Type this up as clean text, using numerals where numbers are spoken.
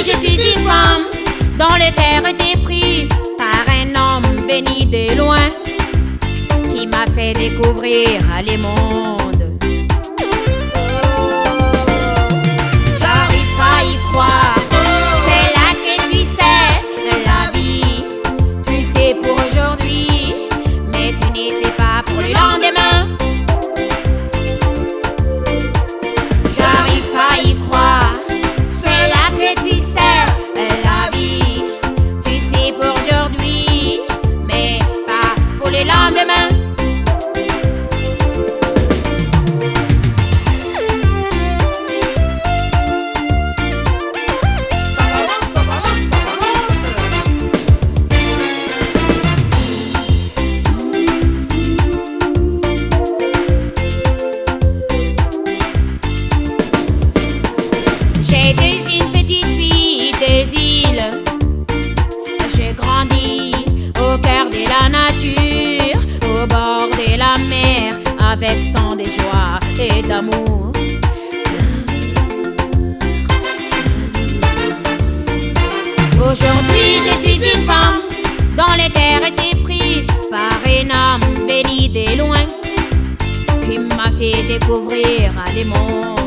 je suis une femme dont le cœur était pris par un homme venu de loin qui m'a fait découvrir les mondes. J'arrive pas à y croire, c'est là que tu sais la vie. Tu sais pour aujourd'hui, mais tu ne sais pas pour le lendemain. J'arrive pas à y croire, c'est là que tu sais la vie. Tu sais pour aujourd'hui, mais pas pour le lendemain. J'étais une petite fille des îles. J'ai grandi au cœur de la nature, au bord de la mer, avec tant de joie et d'amour. Aujourd'hui, je suis une femme dont le cœur était pris par un homme venu de loin qui m'a fait découvrir les mondes.